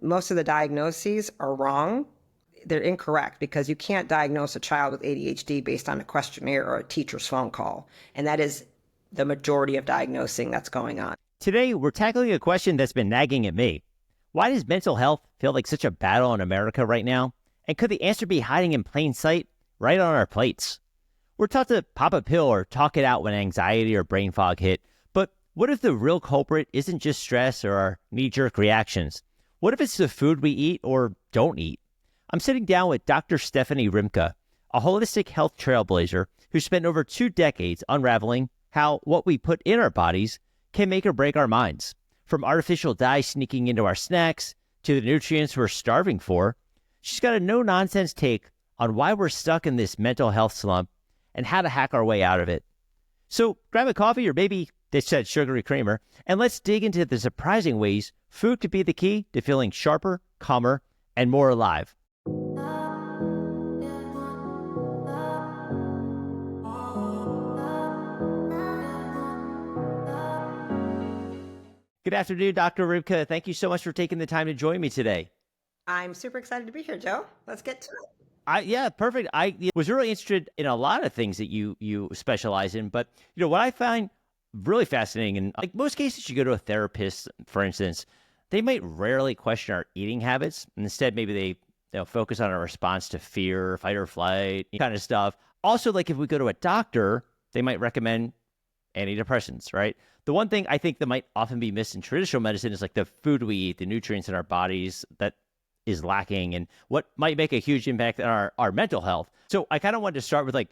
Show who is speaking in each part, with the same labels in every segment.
Speaker 1: most of the diagnoses are wrong. They're incorrect because you can't diagnose a child with ADHD based on a questionnaire or a teacher's phone call. And that is the majority of diagnosing that's going on.
Speaker 2: Today, we're tackling a question that's been nagging at me. Why does mental health feel like such a battle in America right now? And could the answer be hiding in plain sight right on our plates? We're taught to pop a pill or talk it out when anxiety or brain fog hit. But what if the real culprit isn't just stress or our knee-jerk reactions? What if it's the food we eat or don't eat? I'm sitting down with Dr. Stephanie Rimka, a holistic health trailblazer who spent over 2 decades unraveling how what we put in our bodies can make or break our minds. From artificial dye sneaking into our snacks to the nutrients we're starving for, she's got a no-nonsense take on why we're stuck in this mental health slump and how to hack our way out of it. So grab a coffee or maybe they said sugary creamer, and let's dig into the surprising ways food could be the key to feeling sharper, calmer, and more alive. Good afternoon, Dr. Rimka. Thank you so much for taking the time to join me today.
Speaker 1: I'm super excited to be here, Joe. Let's get to it.
Speaker 2: Yeah, perfect. I was really interested in a lot of things that you specialize in, but what I find really fascinating, and like most cases, you go to a therapist, for instance, they might rarely question our eating habits. Instead, maybe they'll focus on a response to fear, fight or flight, kind of stuff. Also, like if we go to a doctor, they might recommend antidepressants, right? The one thing I think that might often be missed in traditional medicine is like the food we eat, the nutrients in our bodies that is lacking, and what might make a huge impact on our mental health. So I kind of wanted to start with like,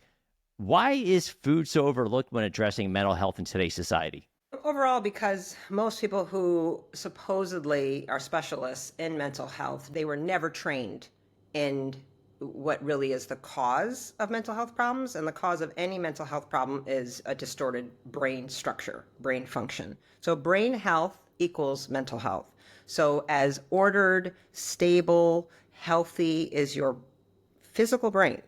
Speaker 2: why is food so overlooked when addressing mental health in today's society?
Speaker 1: Overall, because most people who supposedly are specialists in mental health, they were never trained in what really is the cause of mental health problems. And the cause of any mental health problem is a distorted brain structure, brain function. So brain health equals mental health. So as ordered, stable, healthy is your physical brain,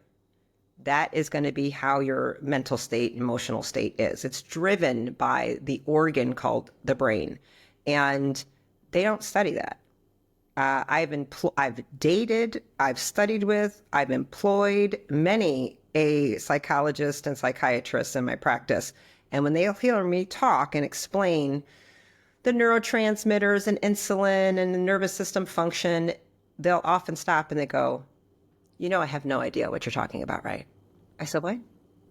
Speaker 1: that is going to be how your mental state, emotional state is. It's driven by the organ called the brain. And they don't study that. I've dated, I've studied with, I've employed many a psychologist and psychiatrists in my practice. And when they'll hear me talk and explain the neurotransmitters and insulin and the nervous system function, they'll often stop and they go, I have no idea what you're talking about, right? I said, what?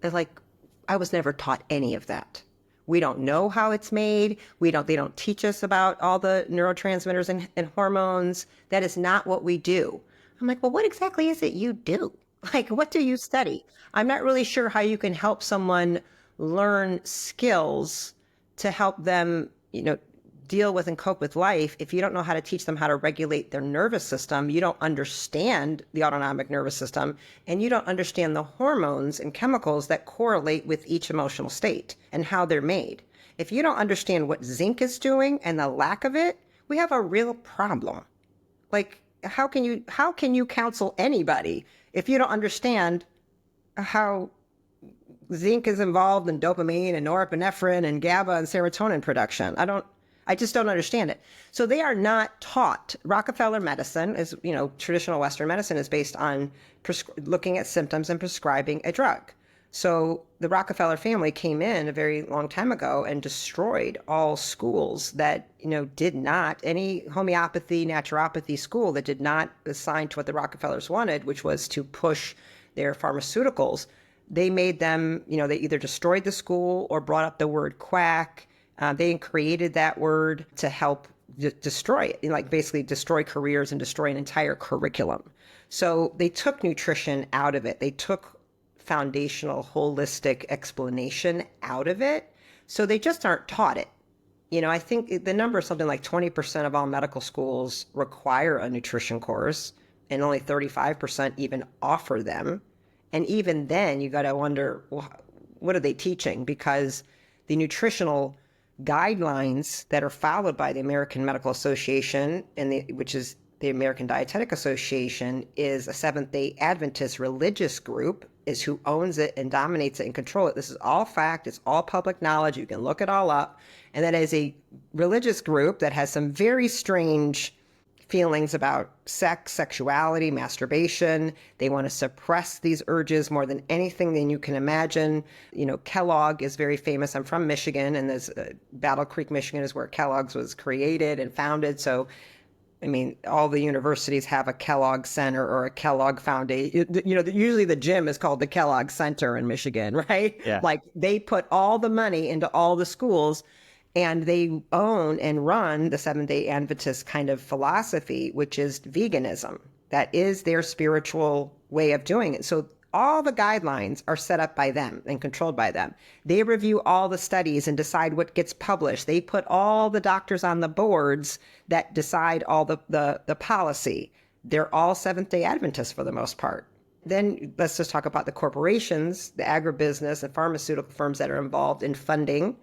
Speaker 1: They're like, I was never taught any of that. We don't know how it's made. They don't teach us about all the neurotransmitters and hormones. That is not what we do. I'm like, well, what exactly is it you do? Like, what do you study? I'm not really sure how you can help someone learn skills to help them, deal with and cope with life. If you don't know how to teach them how to regulate their nervous system, you don't understand the autonomic nervous system, and you don't understand the hormones and chemicals that correlate with each emotional state and how they're made. If you don't understand what zinc is doing and the lack of it, we have a real problem. Like, how can you counsel anybody if you don't understand how zinc is involved in dopamine and norepinephrine and GABA and serotonin production? I just don't understand it. So they are not taught. Rockefeller medicine is, traditional Western medicine is based on looking at symptoms and prescribing a drug. So the Rockefeller family came in a very long time ago and destroyed all schools that, did not, any homeopathy, naturopathy school that did not assign to what the Rockefellers wanted, which was to push their pharmaceuticals. They made them, they either destroyed the school or brought up the word quack. They created that word to help destroy it, like basically destroy careers and destroy an entire curriculum. So they took nutrition out of it. They took foundational, holistic explanation out of it. So they just aren't taught it. I think the number is something like 20% of all medical schools require a nutrition course, and only 35% even offer them. And even then, you got to wonder, well, what are they teaching? Because the nutritional guidelines that are followed by the American Medical Association, which is the American Dietetic Association, is a Seventh-day Adventist religious group, is who owns it and dominates it and control it. This is all fact. It's all public knowledge. You can look it all up. And that is a religious group that has some very strange feelings about sex, sexuality, masturbation. They want to suppress these urges more than anything than you can imagine. You know, Kellogg is very famous. I'm from Michigan, and there's Battle Creek, Michigan is where Kellogg's was created and founded. So, I mean, all the universities have a Kellogg Center or a Kellogg Foundation. You know, usually the gym is called the Kellogg Center in Michigan, right?
Speaker 2: Yeah.
Speaker 1: Like they put all the money into all the schools, and they own and run the Seventh-day Adventist kind of philosophy, which is veganism. That is their spiritual way of doing it. So all the guidelines are set up by them and controlled by them. They review all the studies and decide what gets published. They put all the doctors on the boards that decide all the policy. They're all Seventh-day Adventists for the most part. Then let's just talk about the corporations, the agribusiness and pharmaceutical firms that are involved in funding.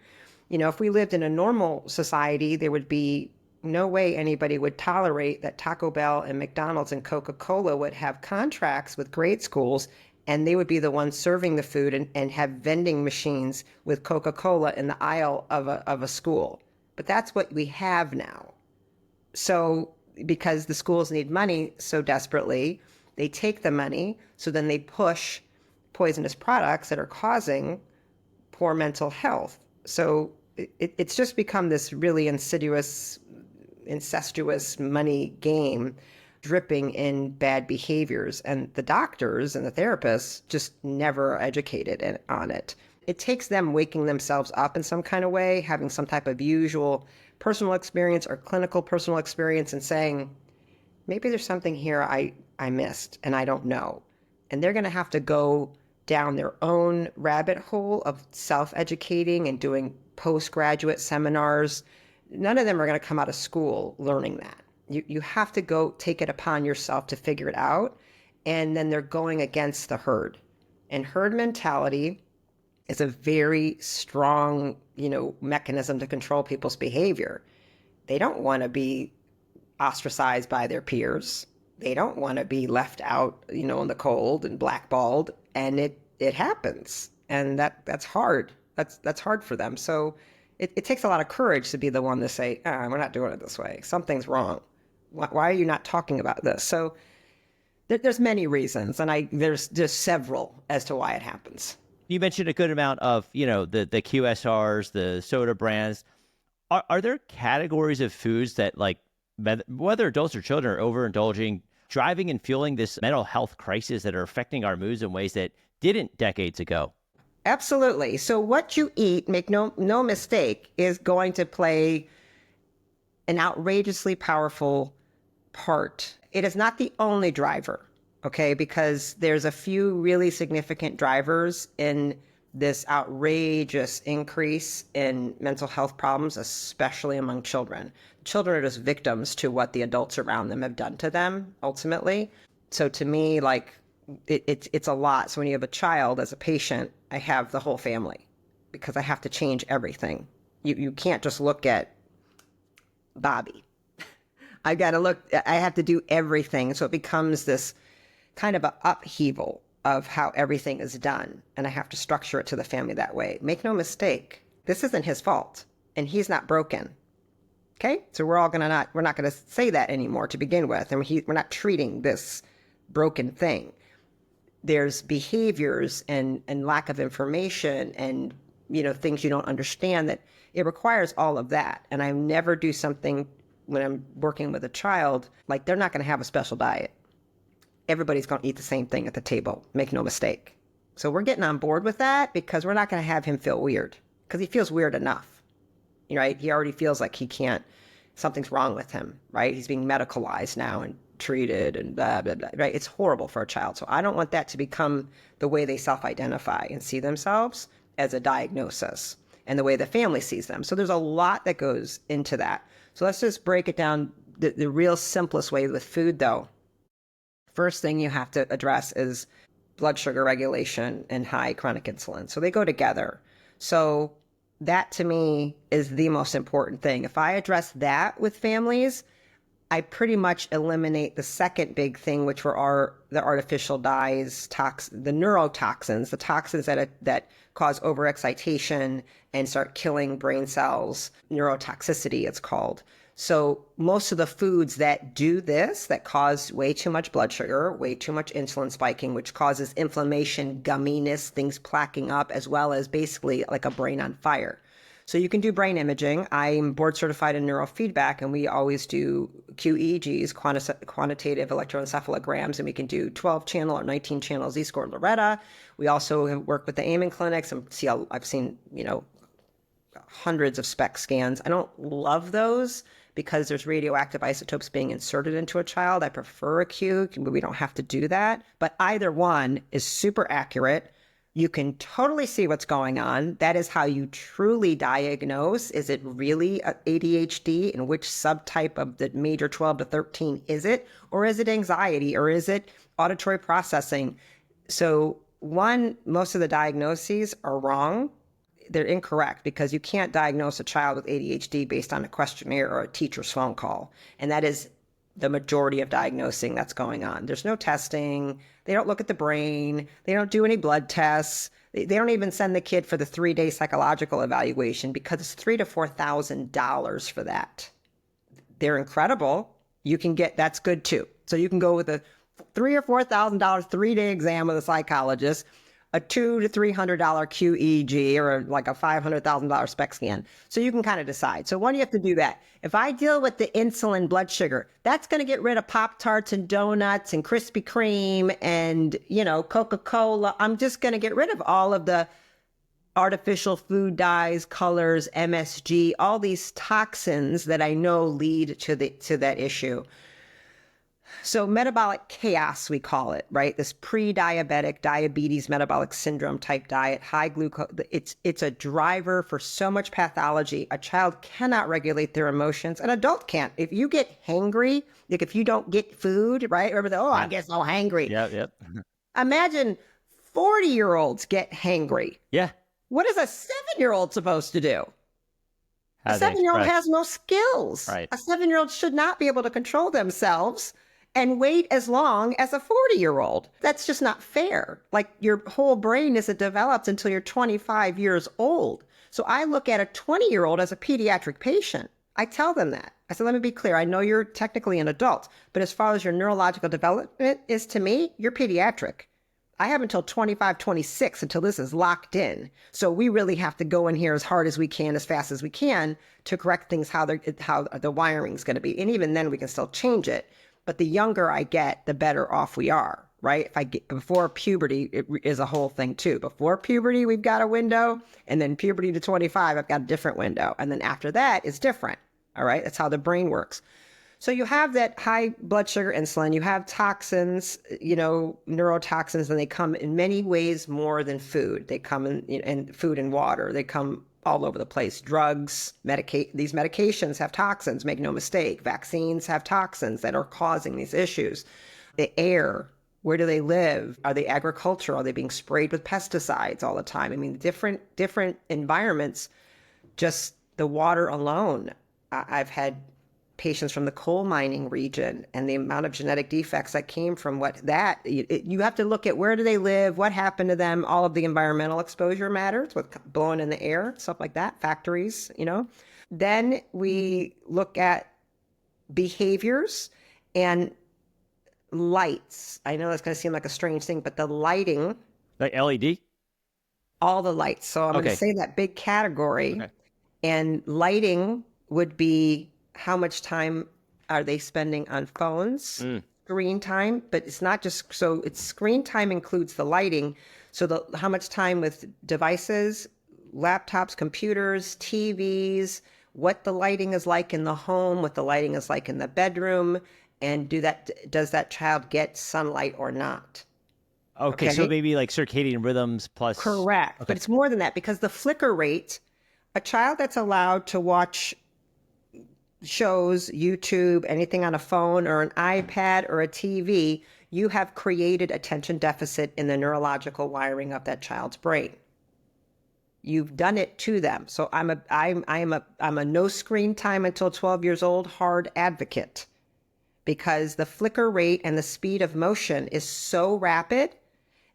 Speaker 1: You know, if we lived in a normal society, there would be no way anybody would tolerate that Taco Bell and McDonald's and Coca-Cola would have contracts with grade schools, and they would be the ones serving the food and have vending machines with Coca-Cola in the aisle of a school. But that's what we have now. So because the schools need money so desperately, they take the money, so then they push poisonous products that are causing poor mental health. So it's just become this really incestuous money game dripping in bad behaviors. And the doctors and the therapists just never are educated on it. It takes them waking themselves up in some kind of way, having some type of usual personal experience or clinical personal experience and saying, maybe there's something here I missed and I don't know. And they're going to have to go down their own rabbit hole of self-educating and doing postgraduate seminars. None of them are going to come out of school learning that. You have to go take it upon yourself to figure it out. And then they're going against the herd. And herd mentality is a very strong, mechanism to control people's behavior. They don't want to be ostracized by their peers. They don't want to be left out, in the cold and blackballed. And it happens. And that's hard. That's hard for them. So it takes a lot of courage to be the one to say, we're not doing it this way. Something's wrong. Why are you not talking about this? So there's many reasons, and there's just several as to why it happens.
Speaker 2: You mentioned a good amount of, the QSRs, the soda brands. Are there categories of foods that, like, whether adults or children are overindulging, driving and fueling this mental health crisis that are affecting our moods in ways that didn't decades ago?
Speaker 1: Absolutely. So what you eat, make no mistake, is going to play an outrageously powerful part. It is not the only driver, okay? Because there's a few really significant drivers in this outrageous increase in mental health problems, especially among children. Children are just victims to what the adults around them have done to them, ultimately. So to me, like, it's a lot. So when you have a child as a patient, I have the whole family because I have to change everything. You can't just look at Bobby. I have to do everything. So it becomes this kind of an upheaval of how everything is done. And I have to structure it to the family that way. Make no mistake, this isn't his fault and he's not broken. Okay. So we're not going to say that anymore to begin with. And we're not treating this broken thing. There's behaviors and lack of information and, things you don't understand that it requires all of that. And I never do something when I'm working with a child, like they're not going to have a special diet. Everybody's going to eat the same thing at the table. Make no mistake. So we're getting on board with that because we're not going to have him feel weird because he feels weird enough. Right? He already feels like he can't, something's wrong with him, right? He's being medicalized now and treated and blah, blah, blah, right? It's horrible for a child. So I don't want that to become the way they self-identify and see themselves as a diagnosis and the way the family sees them. So there's a lot that goes into that. So let's just break it down the real simplest way with food, though. First thing you have to address is blood sugar regulation and high chronic insulin. So they go together. So that to me is the most important thing. If I address that with families, I pretty much eliminate the second big thing, which were the artificial dyes, the neurotoxins, the toxins that cause overexcitation and start killing brain cells, neurotoxicity it's called. So most of the foods that do this, that cause way too much blood sugar, way too much insulin spiking, which causes inflammation, gumminess, things plaquing up, as well as basically like a brain on fire. So you can do brain imaging. I'm board certified in neurofeedback, and we always do QEEGs, quantitative electroencephalograms, and we can do 12 channel or 19 channel Z-score Loretta. We also have worked with the Amen clinics and I've seen, hundreds of SPECT scans. I don't love those because there's radioactive isotopes being inserted into a child. I prefer a Q, but we don't have to do that. But either one is super accurate. You can totally see what's going on. That is how you truly diagnose. Is it really ADHD? And which subtype of the major 12 to 13 is it? Or is it anxiety? Or is it auditory processing? So most of the diagnoses are wrong. They're incorrect because you can't diagnose a child with ADHD based on a questionnaire or a teacher's phone call. And that is the majority of diagnosing that's going on. There's no testing. They don't look at the brain. They don't do any blood tests. They don't even send the kid for the 3-day psychological evaluation because it's $3,000 to $4,000 for that. They're incredible. You can get, that's good too. So you can go with a $3,000 or $4,000 3-day exam with a psychologist, a $200 to $300 QEEG, or like a $500,000 SPECT scan. So you can kind of decide. So one, you have to do that. If I deal with the insulin blood sugar, that's going to get rid of Pop-Tarts and donuts and Krispy Kreme and, Coca-Cola. I'm just going to get rid of all of the artificial food dyes, colors, MSG, all these toxins that I know lead to that issue. So metabolic chaos, we call it, right? This pre-diabetic diabetes metabolic syndrome type diet, high glucose, it's a driver for so much pathology. A child cannot regulate their emotions. An adult can't. If you get hangry, like if you don't get food, right? Or I get so hangry.
Speaker 2: Yep.
Speaker 1: Imagine 40-year-olds get hangry.
Speaker 2: Yeah.
Speaker 1: What is a 7-year-old supposed to do? A 7-year-old has no skills.
Speaker 2: Right.
Speaker 1: A 7-year-old should not be able to control themselves and wait as long as a 40-year-old. That's just not fair. Like, your whole brain isn't developed until you're 25 years old. So I look at a 20-year-old as a pediatric patient. I tell them that. I said, let me be clear. I know you're technically an adult, but as far as your neurological development is to me, you're pediatric. I have until 25, 26 until this is locked in. So we really have to go in here as hard as we can, as fast as we can to correct things, how the wiring's going to be. And even then we can still change it. But the younger I get, the better off we are, right? If I get before puberty, it is a whole thing too. Before puberty, we've got a window, and then puberty to 25, I've got a different window. And then after that, it's different. All right. That's how the brain works. So you have that high blood sugar insulin, you have toxins, neurotoxins, and they come in many ways more than food. They come in food and water. They come all over the place. Drugs, these medications have toxins, make no mistake. Vaccines have toxins that are causing these issues. The air, where do they live? Are they agricultural? Are they being sprayed with pesticides all the time? I mean, different environments, just the water alone. I've had patients from the coal mining region and the amount of genetic defects that came from you have to look at where do they live, what happened to them, all of the environmental exposure matters, with blowing in the air, stuff like that, factories, Then we look at behaviors and lights. I know that's going to seem like a strange thing, but the lighting.
Speaker 2: Like LED?
Speaker 1: All the lights. So I'm going to say that big category.
Speaker 2: Okay.
Speaker 1: And lighting would be, how much time are they spending on phones, screen time? But it's not just, so it's screen time includes the lighting. So how much time with devices, laptops, computers, TVs, what the lighting is like in the home, what the lighting is like in the bedroom, and does that child get sunlight or not?
Speaker 2: Okay, so maybe like circadian rhythms plus.
Speaker 1: Correct.
Speaker 2: Okay.
Speaker 1: But it's more than that, because the flicker rate, a child that's allowed to watch shows, YouTube, anything on a phone or an iPad or a TV, you have created attention deficit in the neurological wiring of that child's brain. You've done it to them. So I'm a no screen time until 12 years old hard advocate, because the flicker rate and the speed of motion is so rapid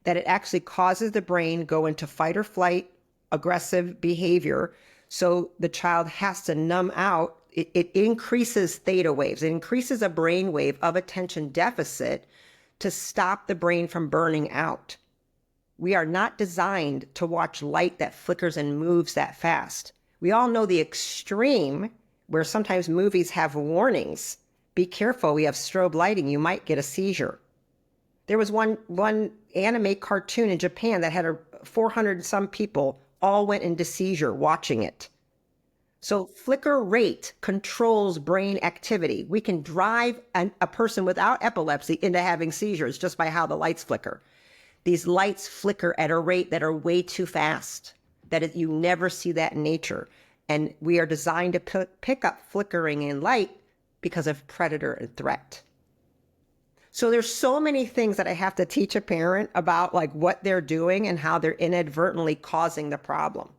Speaker 1: that it actually causes the brain go into fight or flight, aggressive behavior. So the child has to numb out. it increases theta waves. It increases a brain wave of attention deficit to stop the brain from burning out. We are not designed to watch light that flickers and moves that fast. We all know the extreme where sometimes movies have warnings. Be careful, we have strobe lighting, you might get a seizure. There was one anime cartoon in Japan that had 400 and some people all went into seizure watching it. So flicker rate controls brain activity. We can drive a person without epilepsy into having seizures just by how the lights flicker. These lights flicker at a rate that are way too fast, you never see that in nature. And we are designed to pick up flickering in light because of predator and threat. So there's so many things that I have to teach a parent about, like what they're doing and how they're inadvertently causing the problem.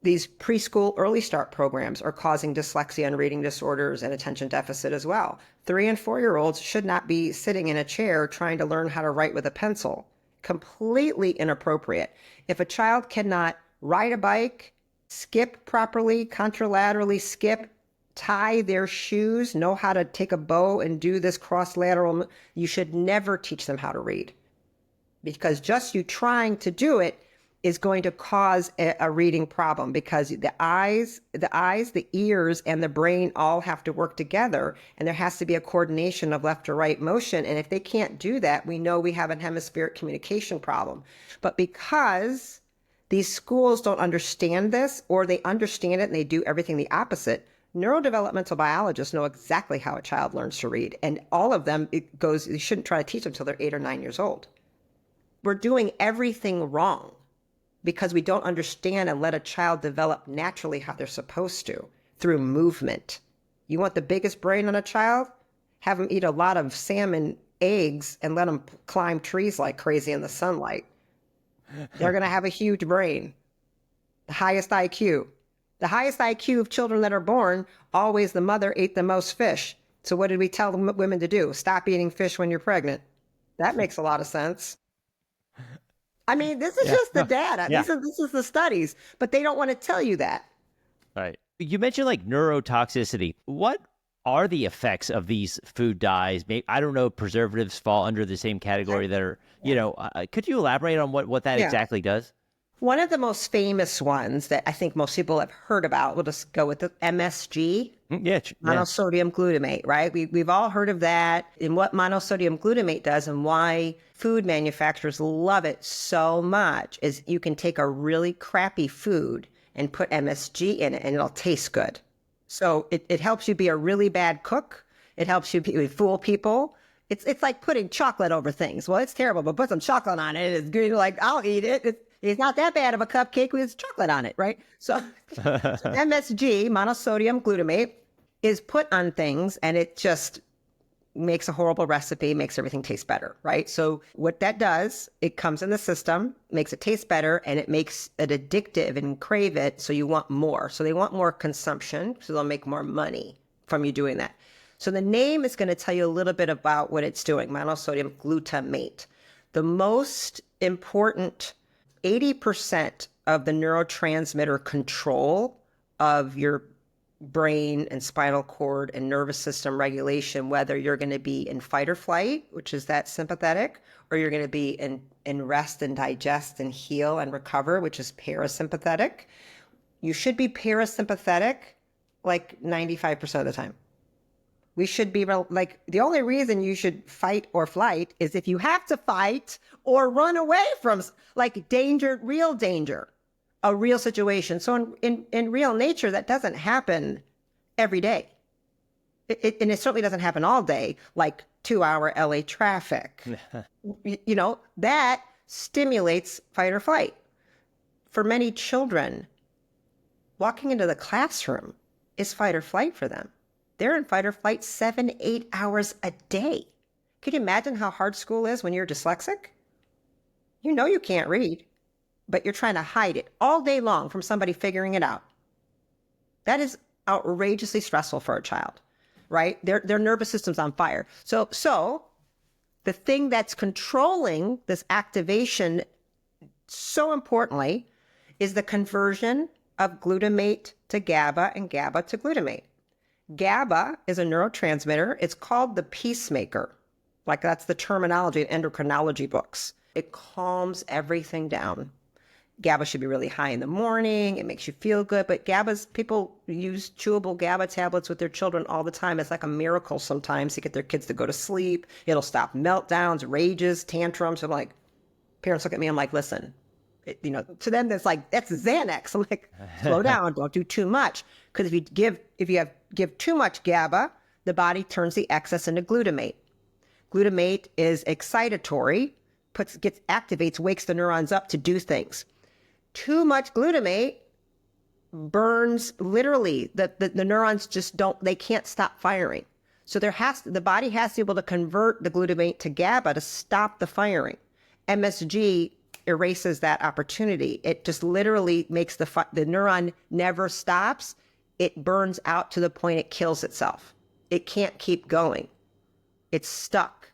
Speaker 1: These preschool early start programs are causing dyslexia and reading disorders and attention deficit as well. 3 and 4-year-olds should not be sitting in a chair trying to learn how to write with a pencil. Completely inappropriate. If a child cannot ride a bike, skip properly, contralaterally skip, tie their shoes, know how to take a bow and do this cross-lateral, you should never teach them how to read. Because just you trying to do it is going to cause a reading problem, because the eyes, the ears, and the brain all have to work together, and there has to be a coordination of left to right motion. And if they can't do that, we know we have a hemispheric communication problem. But because these schools don't understand this, or they understand it and they do everything the opposite, neurodevelopmental biologists know exactly how a child learns to read. And all of them, you shouldn't try to teach them until they're 8 or 9 years old. We're doing everything wrong because we don't understand and let a child develop naturally how they're supposed to, through movement. You want the biggest brain on a child? Have them eat a lot of salmon eggs and let them climb trees like crazy in the sunlight. They're going to have a huge brain. The highest IQ. The highest IQ of children that are born, always the mother ate the most fish. So what did we tell the women to do? Stop eating fish when you're pregnant. That makes a lot of sense. I mean, this is just the data.
Speaker 2: Yeah.
Speaker 1: This is the studies, but they don't want to tell you that.
Speaker 2: Right. You mentioned like neurotoxicity. What are the effects of these food dyes? Maybe, I don't know, preservatives fall under the same category that are, could you elaborate on what that exactly does?
Speaker 1: One of the most famous ones that I think most people have heard about, we'll just go with the MSG, monosodium glutamate, right? We've all heard of that, and what monosodium glutamate does and why food manufacturers love it so much is you can take a really crappy food and put MSG in it and it'll taste good. So it helps you be a really bad cook. It helps you fool people. It's like putting chocolate over things. Well, it's terrible, but put some chocolate on it. It's good. Like, I'll eat it. It's not that bad of a cupcake with chocolate on it, right? So MSG, monosodium glutamate, is put on things and it just makes a horrible recipe, makes everything taste better, right? So what that does, it comes in the system, makes it taste better, and it makes it addictive and crave it, so you want more. So they want more consumption, so they'll make more money from you doing that. So the name is going to tell you a little bit about what it's doing, monosodium glutamate. The most important 80% of the neurotransmitter control of your brain and spinal cord and nervous system regulation, whether you're going to be in fight or flight, which is that sympathetic, or you're going to be in rest and digest and heal and recover, which is parasympathetic. You should be parasympathetic like 95% of the time. We should be like, the only reason you should fight or flight is if you have to fight or run away from like danger, a real situation. So in real nature, that doesn't happen every day. And it certainly doesn't happen all day, like 2-hour LA traffic. That stimulates fight or flight. For many children, walking into the classroom is fight or flight for them. They're in fight or flight 7-8 hours a day. Could you imagine how hard school is when you're dyslexic? You know you can't read, but you're trying to hide it all day long from somebody figuring it out. That is outrageously stressful for a child, right? Their nervous system's on fire. So the thing that's controlling this activation so importantly is the conversion of glutamate to GABA and GABA to glutamate. GABA is a neurotransmitter. It's called the peacemaker. Like that's the terminology in endocrinology books. It calms everything down. GABA should be really high in the morning. It makes you feel good. But people use chewable GABA tablets with their children all the time. It's like a miracle sometimes to get their kids to go to sleep. It'll stop meltdowns, rages, tantrums. I'm like, parents look at me, I'm like, listen, to them, that's Xanax. I'm like, slow down, don't do too much. Because if you give too much GABA, the body turns the excess into glutamate. Glutamate is excitatory, activates, wakes the neurons up to do things. Too much glutamate burns literally the neurons they can't stop firing. So the body has to be able to convert the glutamate to GABA to stop the firing. MSG erases that opportunity. It just literally makes the neuron never stops. It burns out to the point it kills itself. It can't keep going. It's stuck.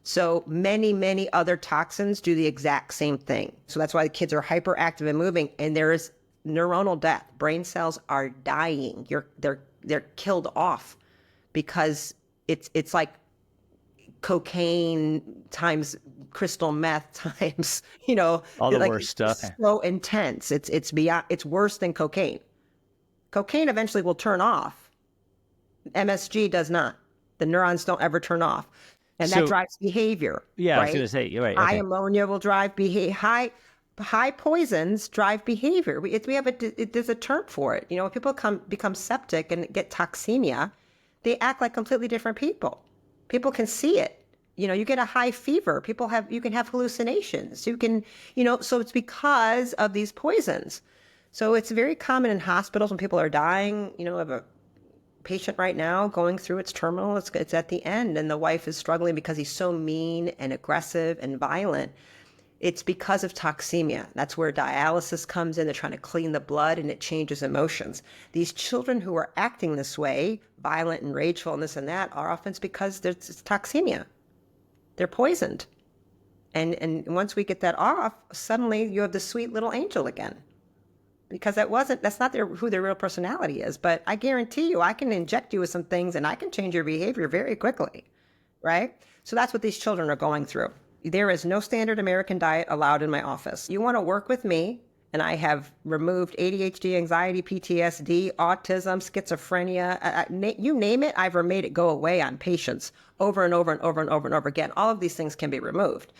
Speaker 1: So many other toxins do the exact same thing. So that's why the kids are hyperactive and moving, and there is neuronal death. Brain cells are dying. They're killed off because it's like cocaine times crystal meth times,
Speaker 2: all the
Speaker 1: like,
Speaker 2: worst stuff.
Speaker 1: So intense. It's worse than cocaine. Cocaine eventually will turn off. MSG does not. The neurons don't ever turn off. And that drives behavior.
Speaker 2: Yeah,
Speaker 1: right?
Speaker 2: I was going to say, you're right.
Speaker 1: High
Speaker 2: Okay.
Speaker 1: ammonia will drive behavior. High poisons drive behavior. There's a term for it. When people become septic and get toxemia, they act like completely different people. People can see it. You get a high fever. You can have hallucinations. So it's because of these poisons. So it's very common in hospitals when people are dying. I have a patient right now going through its terminal. It's at the end, and the wife is struggling because he's so mean and aggressive and violent. It's because of toxemia. That's where dialysis comes in. They're trying to clean the blood, and it changes emotions. These children who are acting this way, violent and rageful and this and that, are often because it's toxemia. They're poisoned. And once we get that off, suddenly you have the sweet little angel again. Because that's not who their real personality is. But I guarantee you, I can inject you with some things and I can change your behavior very quickly, right? So that's what these children are going through. There is no standard American diet allowed in my office. You want to work with me, and I have removed ADHD, anxiety, PTSD, autism, schizophrenia, you name it, I've made it go away on patients over and over and over and over and over again. All of these things can be removed.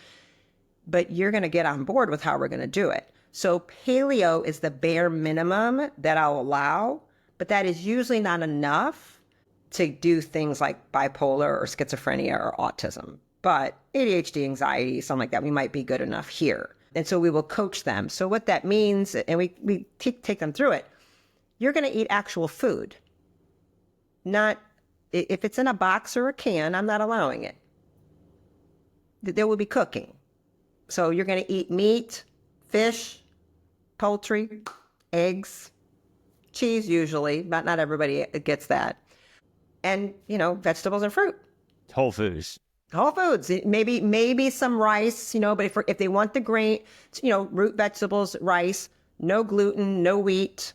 Speaker 1: But you're going to get on board with how we're going to do it. So paleo is the bare minimum that I'll allow, but that is usually not enough to do things like bipolar or schizophrenia or autism. But ADHD, anxiety, something like that, we might be good enough here. And so we will coach them. So what that means, and we take them through it, you're going to eat actual food. Not, if it's in a box or a can, I'm not allowing it. There will be cooking. So you're going to eat meat, fish, poultry, eggs, cheese usually, but not everybody gets that. And, vegetables and fruit.
Speaker 2: Whole foods.
Speaker 1: Whole foods, maybe some rice, but if they want the grain, root vegetables, rice, no gluten, no wheat,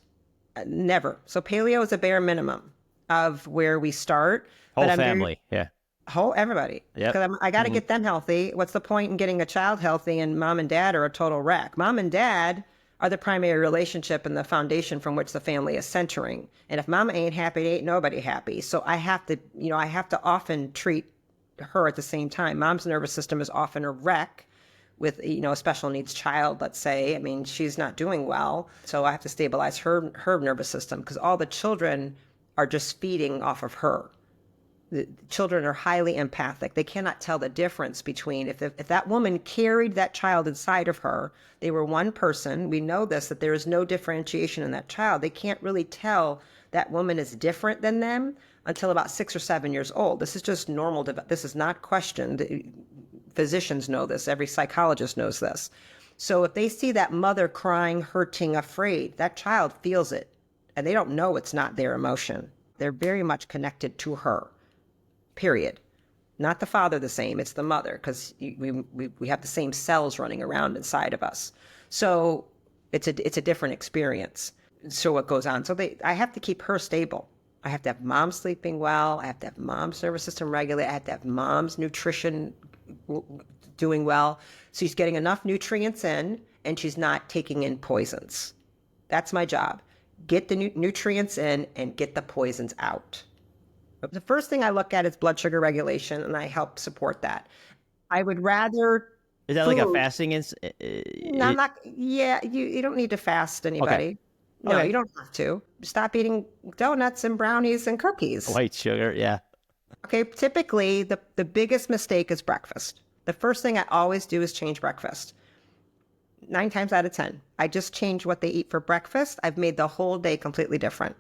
Speaker 1: never. So paleo is a bare minimum of where we start.
Speaker 2: Whole family, yeah.
Speaker 1: Everybody.
Speaker 2: Yeah.
Speaker 1: Because I got to get them healthy. What's the point in getting a child healthy and mom and dad are a total wreck? Mom and dad are the primary relationship and the foundation from which the family is centering. And if mama ain't happy, ain't nobody happy. So I have to often treat her at the same time. Mom's nervous system is often a wreck with, a special needs child, let's say. I mean, she's not doing well. So I have to stabilize her nervous system because all the children are just feeding off of her. The children are highly empathic. They cannot tell the difference between if that woman carried that child inside of her, they were one person. We know this, that there is no differentiation in that child. They can't really tell that woman is different than them until about 6 or 7 years old. This is just normal. This is not questioned. Physicians know this. Every psychologist knows this. So if they see that mother crying, hurting, afraid, that child feels it. And they don't know it's not their emotion. They're very much connected to her. Period. Not the father the same, it's the mother, because we have the same cells running around inside of us. So it's a different experience. So what goes on? So I have to keep her stable. I have to have mom sleeping well. I have to have mom's nervous system regulated. I have to have mom's nutrition doing well. So she's getting enough nutrients in and she's not taking in poisons. That's my job. Get the nutrients in and get the poisons out. The first thing I look at is blood sugar regulation, and I help support that. I would rather
Speaker 2: Is that
Speaker 1: food.
Speaker 2: like a fasting?
Speaker 1: No, I'm not. Yeah, you don't need to fast
Speaker 2: Okay.
Speaker 1: anybody. No,
Speaker 2: Okay.
Speaker 1: you don't have to. Stop eating donuts and brownies and cookies.
Speaker 2: White sugar. Yeah.
Speaker 1: Okay, typically the biggest mistake is breakfast. The first thing I always do is change breakfast. 9 times out of 10, I just change what they eat for breakfast. I've made the whole day completely different.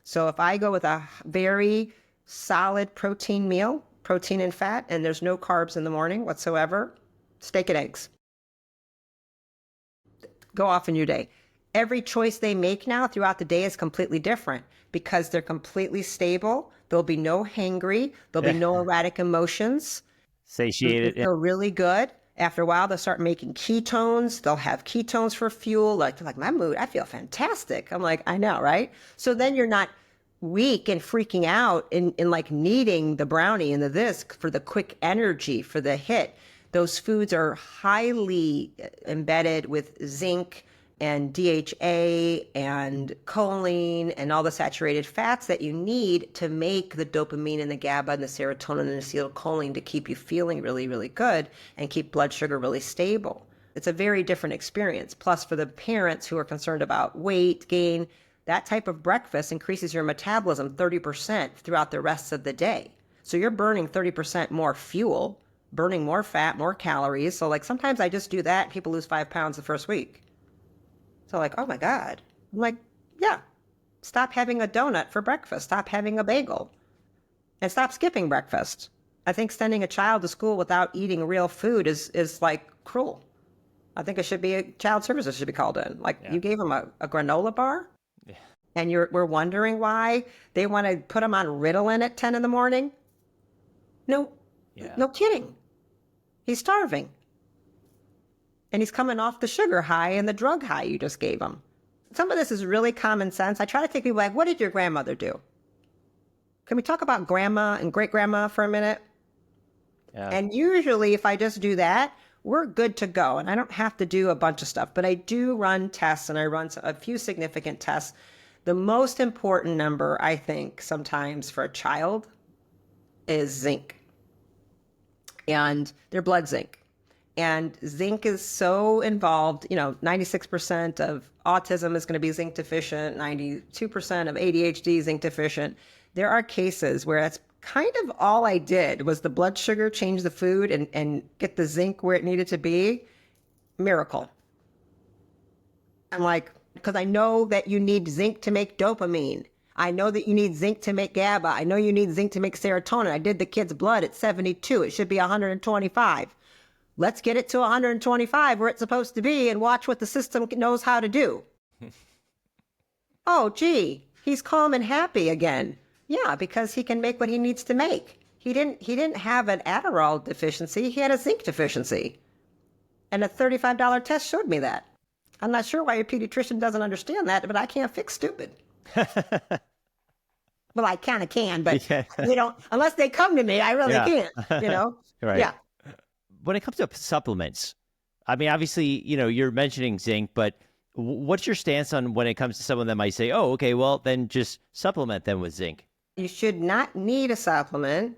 Speaker 1: So if I go with a very solid protein meal, protein and fat, and there's no carbs in the morning whatsoever, steak and eggs. Go off in your day. Every choice they make now throughout the day is completely different because they're completely stable. There'll be no hangry. There'll be no erratic emotions. They
Speaker 2: Satiated.
Speaker 1: feel really good. After a while, they'll start making ketones. They'll have ketones for fuel. Like, they're like, my mood, I feel fantastic. I'm like, I know, right? So then you're not weak and freaking out in like needing the brownie and the this for the quick energy, for the hit. Those foods are highly embedded with zinc and DHA and choline and all the saturated fats that you need to make the dopamine and the GABA and the serotonin and the acetylcholine to keep you feeling really, really good and keep blood sugar really stable. It's a very different experience. Plus, for the parents who are concerned about weight gain, that type of breakfast increases your metabolism 30% throughout the rest of the day. So you're burning 30% more fuel, burning more fat, more calories. So like sometimes I just do that. People lose 5 pounds the first week. So like, oh my God. I'm like, yeah, stop having a donut for breakfast. Stop having a bagel and stop skipping breakfast. I think sending a child to school without eating real food is like cruel. I think it should be child services should be called in. Like you gave them a granola bar and we're wondering why they want to put them on Ritalin at 10 in the morning. No, no kidding. He's starving. And he's coming off the sugar high and the drug high you just gave him. Some of this is really common sense. I try to take people like, what did your grandmother do? Can we talk about grandma and great grandma for a minute?
Speaker 2: Yeah.
Speaker 1: And usually if I just do that, we're good to go. And I don't have to do a bunch of stuff, but I do run tests and I run a few significant tests. The most important number, I think, sometimes for a child is zinc and their blood zinc. And zinc is so involved, 96% of autism is going to be zinc deficient, 92% of ADHD zinc deficient. There are cases where that's kind of all I did was the blood sugar, change the food and get the zinc where it needed to be. Miracle. I'm like, because I know that you need zinc to make dopamine. I know that you need zinc to make GABA. I know you need zinc to make serotonin. I did the kid's blood at 72. It should be 125. Let's get it to 125 where it's supposed to be and watch what the system knows how to do. Oh, gee, he's calm and happy again. Yeah, because he can make what he needs to make. He didn't have an Adderall deficiency. He had a zinc deficiency. And a $35 test showed me that. I'm not sure why your pediatrician doesn't understand that, but I can't fix stupid. Well, I kind of can, but unless they come to me, I really can't,
Speaker 2: Right.
Speaker 1: Yeah.
Speaker 2: When it comes to supplements, I mean, obviously, you're mentioning zinc, but what's your stance on when it comes to someone that might say, oh, okay, well, then just supplement them with zinc?
Speaker 1: You should not need a supplement.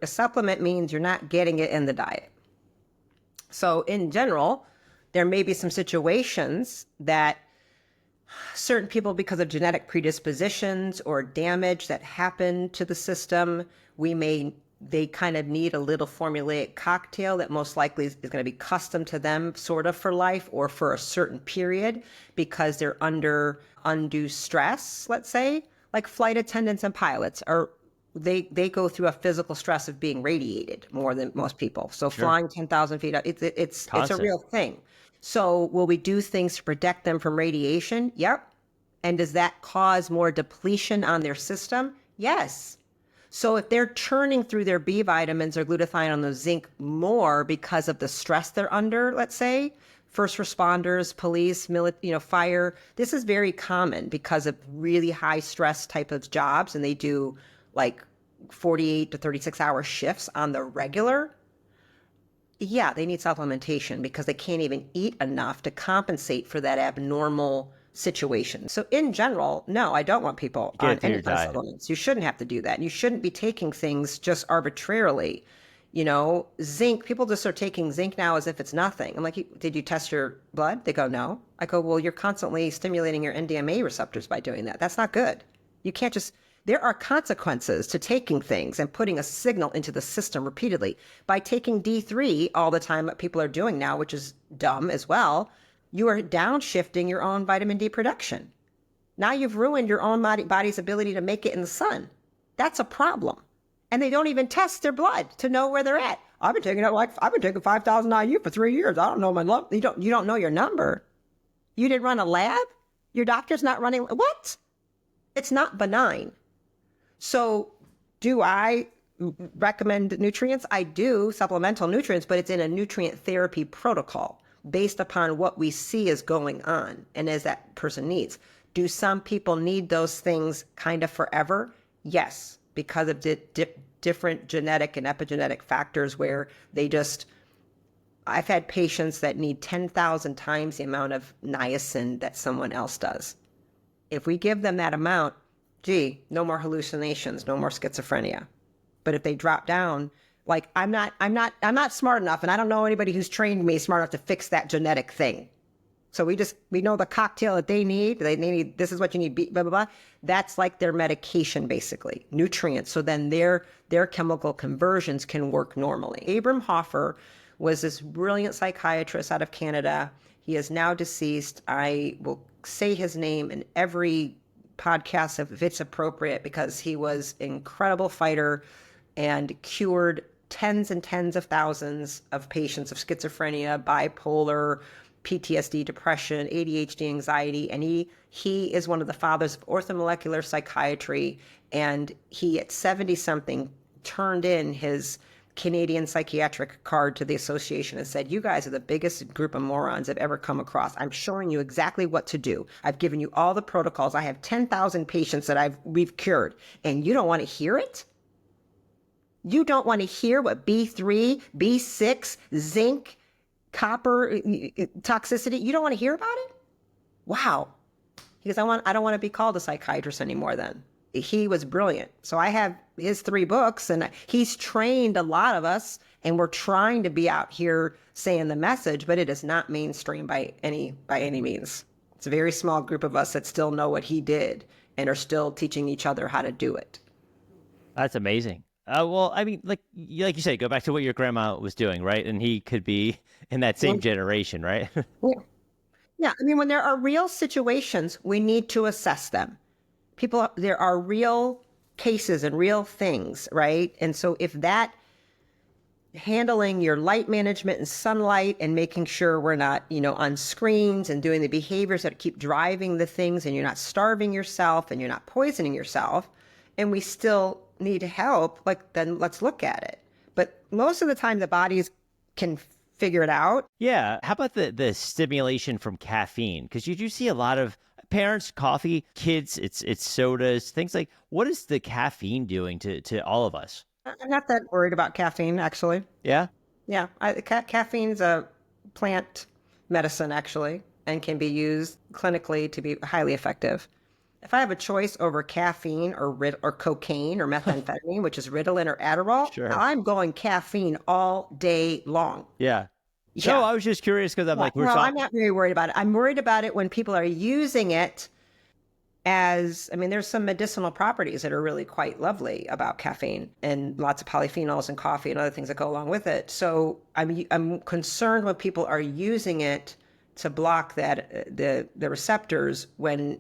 Speaker 1: A supplement means you're not getting it in the diet. So in general, there may be some situations that certain people, because of genetic predispositions or damage that happen to the system, they kind of need a little formulaic cocktail that most likely is going to be custom to them sort of for life or for a certain period because they're under undue stress, let's say, like flight attendants and pilots they go through a physical stress of being radiated more than most people. So flying 10,000 feet, it's a real thing. So will we do things to protect them from radiation? Yep. And does that cause more depletion on their system? Yes. So if they're churning through their B vitamins or glutathione on the zinc more because of the stress they're under, let's say, first responders, police, fire. This is very common because of really high stress type of jobs, and they do like 48 to 36-hour shifts on the regular. Yeah, they need supplementation because they can't even eat enough to compensate for that abnormal situation. So in general, no, I don't want people
Speaker 2: Get
Speaker 1: on
Speaker 2: it through
Speaker 1: any
Speaker 2: your
Speaker 1: kind of
Speaker 2: diet.
Speaker 1: supplements. You shouldn't have to do that. You shouldn't be taking things just arbitrarily. You know, zinc, people just are taking zinc now as if it's nothing. I'm like, did you test your blood? They go, no. I go, well, you're constantly stimulating your NDMA receptors by doing that. That's not good. You can't just, there are consequences to taking things and putting a signal into the system repeatedly. By taking D3 all the time, what people are doing now, which is dumb as well, you are downshifting your own vitamin D production. Now you've ruined your own body's ability to make it in the sun. That's a problem. And they don't even test their blood to know where they're at. I've been taking 5,000 IU for 3 years. I don't know my lump. You don't know your number. You didn't run a lab? Your doctor's not running. What? It's not benign. So do I recommend nutrients? I do, supplemental nutrients, but it's in a nutrient therapy protocol based upon what we see is going on and as that person needs. Do some people need those things kind of forever? Yes, because of different genetic and epigenetic factors where they just, I've had patients that need 10,000 times the amount of niacin that someone else does. If we give them that amount, gee, no more hallucinations, no more schizophrenia. But if they drop down, like I'm not smart enough, and I don't know anybody who's trained me smart enough to fix that genetic thing. So we know the cocktail that they need. They need, this is what you need, blah, blah, blah. That's like their medication, basically, nutrients. So then their chemical conversions can work normally. Abram Hoffer was this brilliant psychiatrist out of Canada. He is now deceased. I will say his name in every podcast if it's appropriate, because he was an incredible fighter and cured tens and tens of thousands of patients of schizophrenia, bipolar, PTSD, depression, ADHD, anxiety. And he is one of the fathers of orthomolecular psychiatry. And he, at 70 something, turned in his Canadian psychiatric card to the association and said, you guys are the biggest group of morons I've ever come across. I'm showing you exactly what to do. I've given you all the protocols. I have 10,000 patients that we've cured, and you don't want to hear it? You don't want to hear what B3, B6, zinc, copper toxicity, you don't want to hear about it? Wow. Because I don't want to be called a psychiatrist anymore then. He was brilliant. So I have his 3 books, and he's trained a lot of us, and we're trying to be out here saying the message, but it is not mainstream by any means. It's a very small group of us that still know what he did and are still teaching each other how to do it.
Speaker 2: That's amazing. Well, I mean, like you said, go back to what your grandma was doing, right? And he could be in that same generation, right?
Speaker 1: Yeah. Yeah. I mean, when there are real situations, we need to assess them. There are real cases and real things, right? And so if that handling your light management and sunlight and making sure we're not, on screens and doing the behaviors that keep driving the things, and you're not starving yourself and you're not poisoning yourself, and we still need help, then let's look at it. But most of the time the bodies can figure it out.
Speaker 2: Yeah. How about the stimulation from caffeine? Because you do see a lot of parents, coffee, kids, it's sodas, things like, what is the caffeine doing to all of us?
Speaker 1: I'm not that worried about caffeine, actually.
Speaker 2: Yeah.
Speaker 1: Yeah. Caffeine's a plant medicine, actually, and can be used clinically to be highly effective. If I have a choice over caffeine or cocaine or methamphetamine, which is Ritalin or Adderall,
Speaker 2: Sure.
Speaker 1: I'm going caffeine all day long.
Speaker 2: Yeah.
Speaker 1: Yeah.
Speaker 2: No, I was just curious because I'm like,
Speaker 1: I'm not very worried about it. I'm worried about it when people are using it there's some medicinal properties that are really quite lovely about caffeine, and lots of polyphenols in coffee and other things that go along with it. So I'm concerned when people are using it to block the receptors when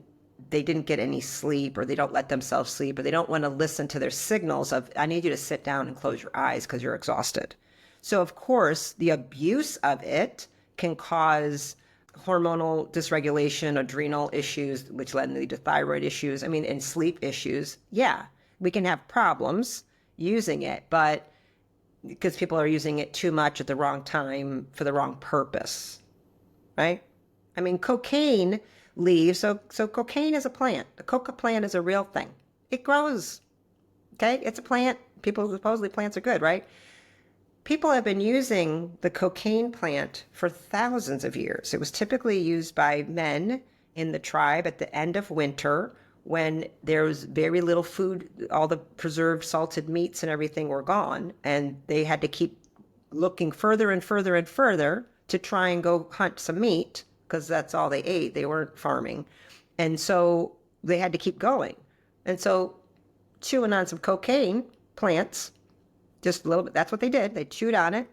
Speaker 1: they didn't get any sleep, or they don't let themselves sleep, or they don't want to listen to their signals of, I need you to sit down and close your eyes because you're exhausted. So of course, the abuse of it can cause hormonal dysregulation, adrenal issues, which lead to thyroid issues, and sleep issues. Yeah, we can have problems using it, but because people are using it too much at the wrong time for the wrong purpose. right? I mean, cocaine leaves. So cocaine is a plant. The coca plant is a real thing. It grows. Okay, it's a plant. People supposedly plants are good, right? People have been using the cocaine plant for thousands of years. It was typically used by men in the tribe at the end of winter when there was very little food. All the preserved salted meats and everything were gone, and they had to keep looking further and further and further to try and go hunt some meat because that's all they ate. They weren't farming. And so they had to keep going. And so chewing on some cocaine plants, just a little bit, that's what they did. They chewed on it.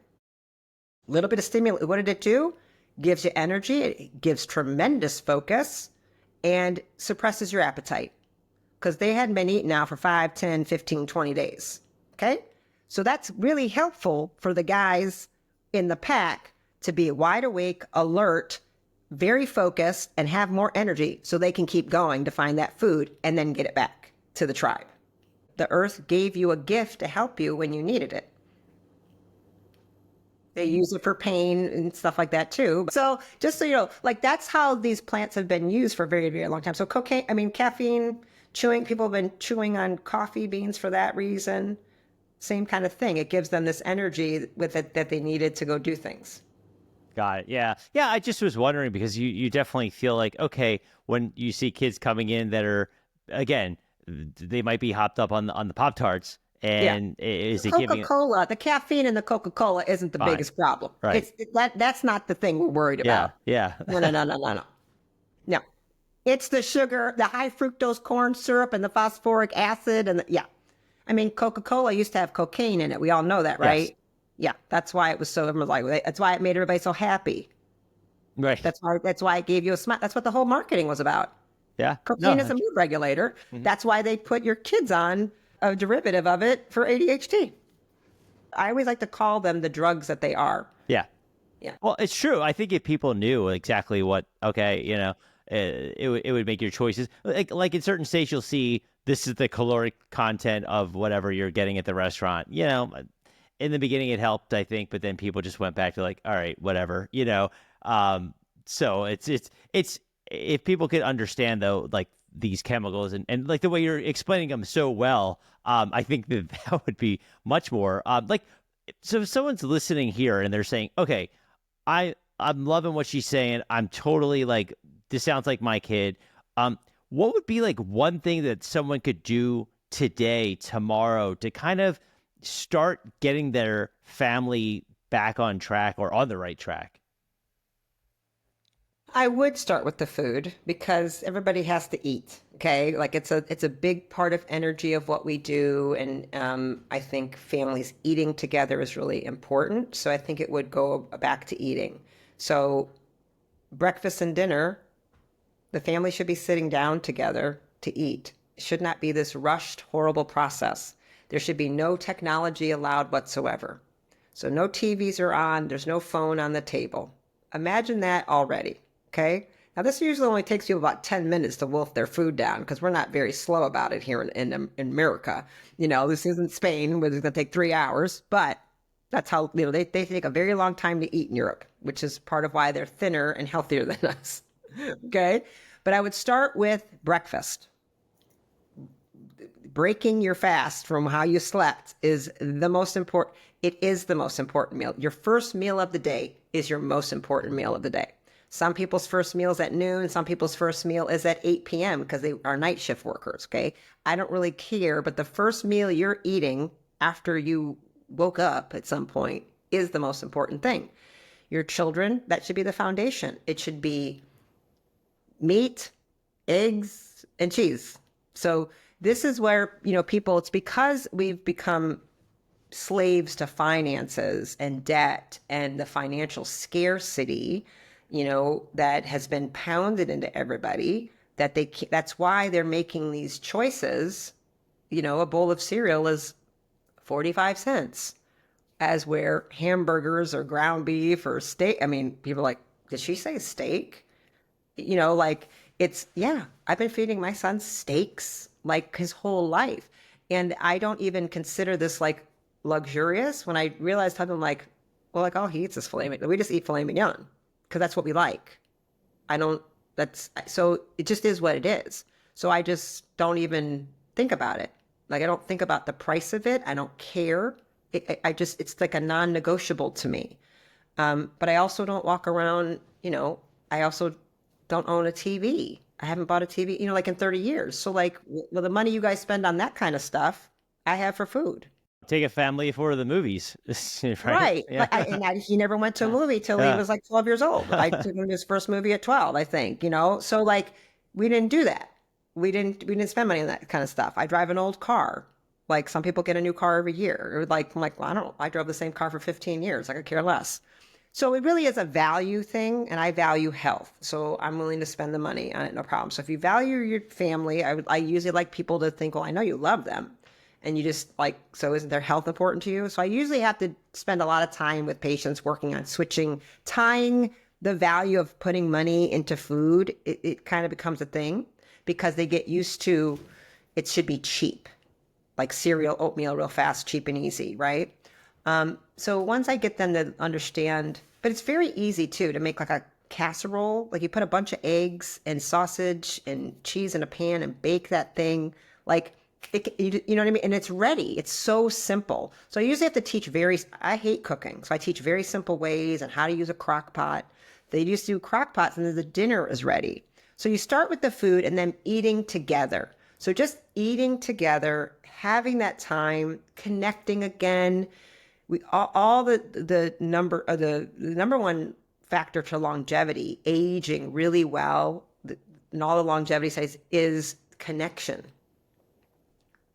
Speaker 1: A little bit of stimulant. What did it do? Gives you energy. It gives tremendous focus and suppresses your appetite because they hadn't been eating now for 5, 10, 15, 20 days. Okay? So that's really helpful for the guys in the pack to be wide awake, alert, very focused, and have more energy so they can keep going to find that food and then get it back to the tribe. The earth gave you a gift to help you when you needed it. They use it for pain and stuff like that too. So just so you know, like that's how these plants have been used for a very, very long time. So cocaine, I mean, caffeine, chewing, people have been chewing on coffee beans for that reason. Same kind of thing. It gives them this energy with it that they needed to go do things.
Speaker 2: Got it. Yeah. Yeah. I just was wondering because you definitely feel like, okay, when you see kids coming in that are, again, they might be hopped up on the Pop-Tarts and is it giving
Speaker 1: Coca-Cola, the caffeine in the Coca-Cola isn't the
Speaker 2: Fine.
Speaker 1: biggest problem.
Speaker 2: Right.
Speaker 1: That's not the thing we're worried about.
Speaker 2: Yeah.
Speaker 1: No. No. It's the sugar, the high fructose corn syrup and the phosphoric acid yeah. I mean, Coca-Cola used to have cocaine in it. We all know that, right?
Speaker 2: Yes.
Speaker 1: Yeah, that's why it was so, everyone was like, that's why it made everybody so happy.
Speaker 2: Right.
Speaker 1: That's why it gave you a smile. That's what the whole marketing was about.
Speaker 2: Yeah.
Speaker 1: Cocaine is a mood regulator.
Speaker 2: Mm-hmm.
Speaker 1: That's why they put your kids on a derivative of it for ADHD. I always like to call them the drugs that they are.
Speaker 2: Yeah.
Speaker 1: Yeah.
Speaker 2: Well, it's true. I think if people knew exactly what, okay, it would make your choices. Like in certain states, you'll see this is the caloric content of whatever you're getting at the restaurant. In the beginning it helped, I think, but then people just went back to like, all right, whatever, So it's if people could understand though, like these chemicals and like the way you're explaining them so well, I think that would be much more so if someone's listening here and they're saying, okay, I'm loving what she's saying. I'm totally like, this sounds like my kid. What would be like one thing that someone could do today, tomorrow to kind of start getting their family back on track or on the right track?
Speaker 1: I would start with the food because everybody has to eat. Okay, like it's a big part of energy of what we do, and I think families eating together is really important. So I think it would go back to eating. So breakfast and dinner, the family should be sitting down together to eat. It should not be this rushed, horrible process. There should be no technology allowed whatsoever. So no TVs are on. There's no phone on the table. Imagine that already. Okay. Now this usually only takes you about 10 minutes to wolf their food down because we're not very slow about it here in America. This isn't Spain where it's going to take 3 hours, but that's how, they take a very long time to eat in Europe, which is part of why they're thinner and healthier than us. Okay. But I would start with breakfast. Breaking your fast from how you slept is the most important. It is the most important meal. Your first meal of the day is your most important meal of the day. Some people's first meal is at noon. Some people's first meal is at 8 p.m. because they are night shift workers. Okay. I don't really care, but the first meal you're eating after you woke up at some point is the most important thing. Your children, that should be the foundation. It should be meat, eggs, and cheese. So this is where, people, it's because we've become slaves to finances and debt and the financial scarcity, that has been pounded into everybody that's why they're making these choices. A bowl of cereal is 45 cents as where hamburgers or ground beef or steak. I mean, people are like, did she say steak? I've been feeding my son steaks like his whole life. And I don't even consider this like luxurious when I realized how I'm like, well, like all he eats is filet mignon. We just eat filet mignon. because that's what we like. I don't, that's, so it just is what it is. So I just don't even think about it. Like, I don't think about the price of it. I don't care. I just, it's like a non-negotiable to me. But I also don't walk around, I also don't own a TV. I haven't bought a TV, like in 30 years. So like, well, the money you guys spend on that kind of stuff, I have for food.
Speaker 2: Take a family for the movies, right?
Speaker 1: Right.
Speaker 2: Yeah.
Speaker 1: He never went to a movie till he
Speaker 2: Yeah.
Speaker 1: was like 12 years old. I took him to his first movie at 12, I think. So like, we didn't do that. We didn't spend money on that kind of stuff. I drive an old car. Like, some people get a new car every year. Or like, I'm like, well, I don't know. I drove the same car for 15 years. I could care less. So it really is a value thing, and I value health. So I'm willing to spend the money on it, no problem. So if you value your family, I usually like people to think, well, I know you love them. And you just like, so isn't their health important to you? So I usually have to spend a lot of time with patients working on tying the value of putting money into food. It kind of becomes a thing because they get used to it should be cheap, like cereal, oatmeal, real fast, cheap and easy, right? So once I get them to understand, but it's very easy too to make like a casserole. Like, you put a bunch of eggs and sausage and cheese in a pan and bake that thing. Like, you know what I mean? And it's ready. It's so simple. So I usually have to teach I hate cooking. So I teach very simple ways and how to use a crock pot. They used to do crock pots and then the dinner is ready. So you start with the food and then eating together. So just eating together, having that time, connecting again. We all the number one factor to longevity, aging really well, and all the longevity studies is connection.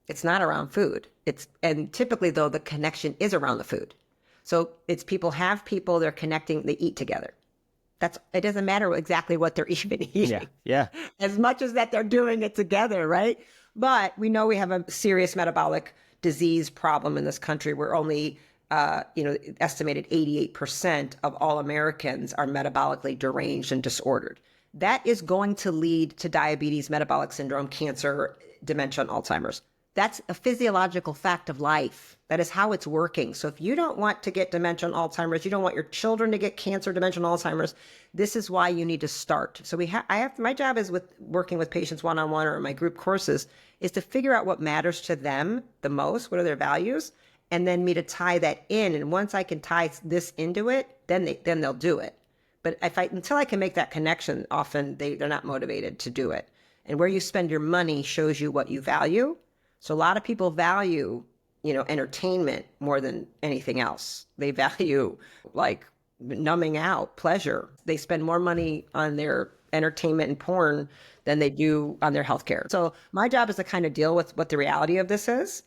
Speaker 1: It's not around food. And typically though, the connection is around the food. So it's people, they're connecting, they eat together. It doesn't matter exactly what they're even eating.
Speaker 2: Yeah.
Speaker 1: As much as that they're doing it together, right? But we know we have a serious metabolic disease problem in this country. We're only, estimated 88% of all Americans are metabolically deranged and disordered. That is going to lead to diabetes, metabolic syndrome, cancer, dementia, and Alzheimer's. That's a physiological fact of life. That is how it's working. So if you don't want to get dementia and Alzheimer's, you don't want your children to get cancer, dementia, and Alzheimer's, this is why you need to start. So my job is with working with patients one-on-one or in my group courses is to figure out what matters to them the most, what are their values, and then me to tie that in. And once I can tie this into it, then they'll do it. But until I can make that connection, often they're not motivated to do it. And where you spend your money shows you what you value. So a lot of people value, entertainment more than anything else. They value like numbing out, pleasure. They spend more money on their entertainment and porn than they do on their healthcare. So my job is to kind of deal with what the reality of this is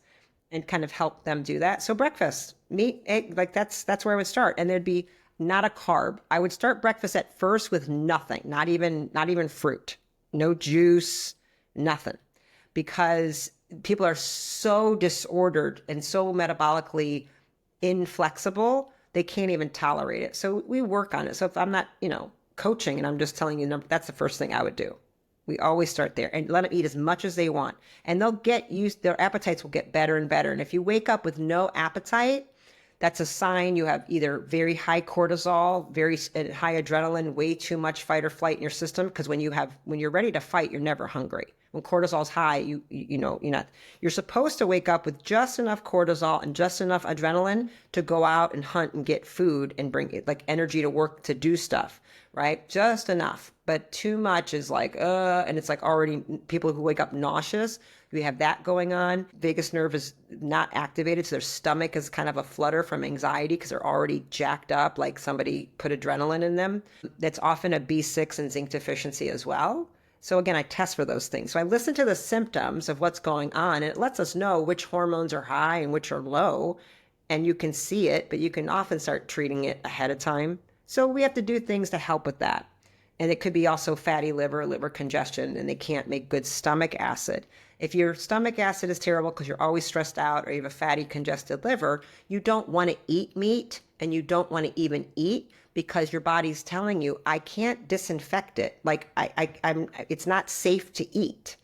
Speaker 1: and kind of help them do that. So breakfast, meat, egg, like that's where I would start. And there'd be not a carb. I would start breakfast at first with nothing, not even fruit, no juice, nothing, because people are so disordered and so metabolically inflexible, they can't even tolerate it. So we work on it. So if I'm not, coaching and I'm just telling you, that's the first thing I would do. We always start there and let them eat as much as they want. And they'll get used, their appetites will get better and better. And if you wake up with no appetite, that's a sign you have either very high cortisol, very high adrenaline, way too much fight or flight in your system. Because when you're ready to fight, you're never hungry. When cortisol's high, you're supposed to wake up with just enough cortisol and just enough adrenaline to go out and hunt and get food and bring like energy to work to do stuff, right? Just enough. But too much is like, and it's like already people who wake up nauseous. We have that going on. Vagus nerve is not activated, so their stomach is kind of a flutter from anxiety because they're already jacked up, like somebody put adrenaline in them. That's often a B6 and zinc deficiency as well. So again, I test for those things. So I listen to the symptoms of what's going on, and it lets us know which hormones are high and which are low. And you can see it, but you can often start treating it ahead of time. So we have to do things to help with that. And it could be also fatty liver congestion, and they can't make good stomach acid. If your stomach acid is terrible because you're always stressed out or you have a fatty congested liver, you don't want to eat meat and you don't want to even eat because your body's telling you, I can't disinfect it. Like it's not safe to eat.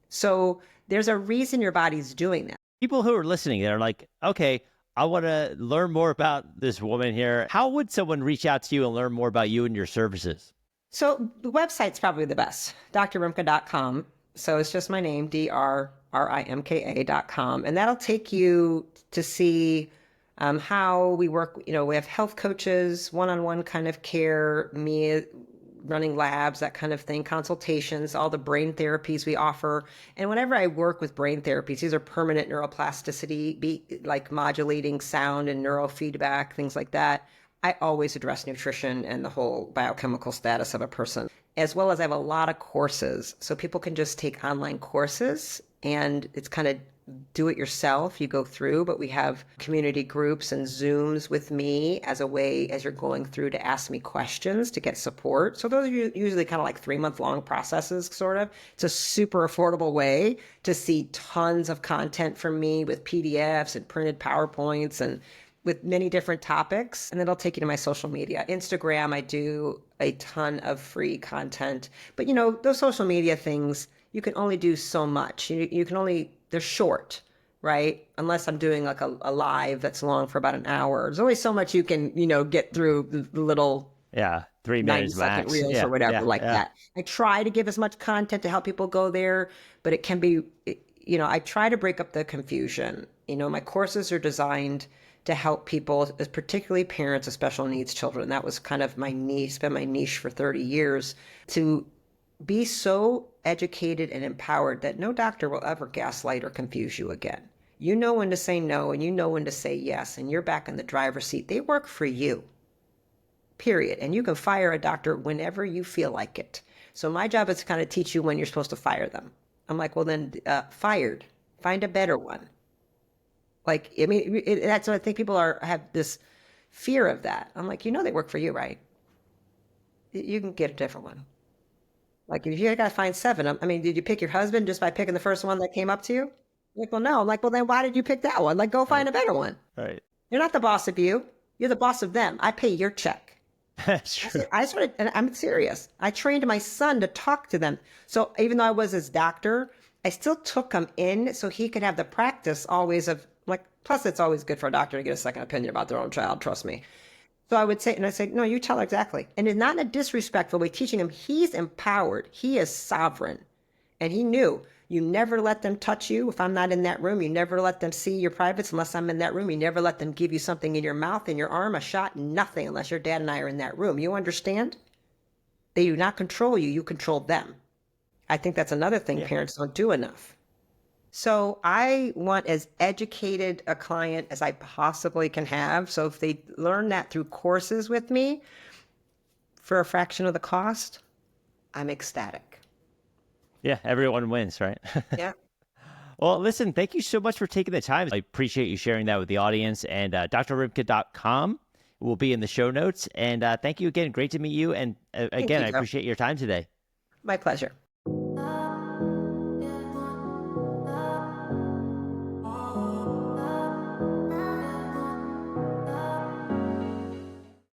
Speaker 1: So there's a reason your body's doing that.
Speaker 2: People who are listening, they're like, okay, I want to learn more about this woman here. How would someone reach out to you and learn more about you and your services?
Speaker 1: So the website's probably the best, drrimka.com. So it's just my name, DRRIMKA.com. And that'll take you to see how we work. We have health coaches, one-on-one kind of care, me running labs, that kind of thing, consultations, all the brain therapies we offer. And whenever I work with brain therapies, these are permanent neuroplasticity, like modulating sound and neurofeedback, things like that. I always address nutrition and the whole biochemical status of a person, as well as I have a lot of courses. So people can just take online courses and it's kind of do it yourself. You go through, but we have community groups and Zooms with me as a way, as you're going through, to ask me questions to get support. So those are usually kind of like 3-month long processes, sort of. It's a super affordable way to see tons of content from me with PDFs and printed PowerPoints and with many different topics. And then I'll take you to my social media. Instagram, I do a ton of free content. But those social media things, you can only do so much. You can only, they're short, right? Unless I'm doing like a live that's long for about an hour. There's only so much you can, get through the little
Speaker 2: 3 minutes
Speaker 1: 90-second
Speaker 2: max.
Speaker 1: reels or whatever that. I try to give as much content to help people go there, but it can be, I try to break up the confusion. My courses are designed to help people, particularly parents of special needs children. That was kind of my niche, been my niche for 30 years, to be so educated and empowered that no doctor will ever gaslight or confuse you again. You know when to say no and you know when to say yes, and you're back in the driver's seat. They work for you, period. And you can fire a doctor whenever you feel like it. So my job is to kind of teach you when you're supposed to fire them. I'm like, well then, fired. Find a better one. Like, I mean, that's what I think people have this fear of that. I'm like, they work for you, right? You can get a different one. Like, if you got to find 7, I mean, did you pick your husband just by picking the first one that came up to you? Like, well, no. I'm like, well, then why did you pick that one? Like, go find a better one.
Speaker 2: Right.
Speaker 1: You're not the boss of you. You're the boss of them. I pay your check.
Speaker 2: That's true.
Speaker 1: And I'm serious. I trained my son to talk to them. So even though I was his doctor, I still took him in so he could have the practice always of, like, plus it's always good for a doctor to get a second opinion about their own child, trust me. So I would say, and I say, no, you tell her exactly. And it's not in a disrespectful way, teaching him he's empowered. He is sovereign. And he knew, you never let them touch you if I'm not in that room. You never let them see your privates unless I'm in that room. You never let them give you something in your mouth, in your arm, a shot, nothing unless your dad and I are in that room. You understand? They do not control you. You control them. I think that's another thing parents don't do enough. So I want as educated a client as I possibly can have. So if they learn that through courses with me for a fraction of the cost, I'm ecstatic.
Speaker 2: Yeah, everyone wins, right?
Speaker 1: Yeah.
Speaker 2: Well, listen, thank you so much for taking the time. I appreciate you sharing that with the audience. And drrimka.com will be in the show notes. And thank you again. Great to meet you. And again, I appreciate your time today.
Speaker 1: My pleasure.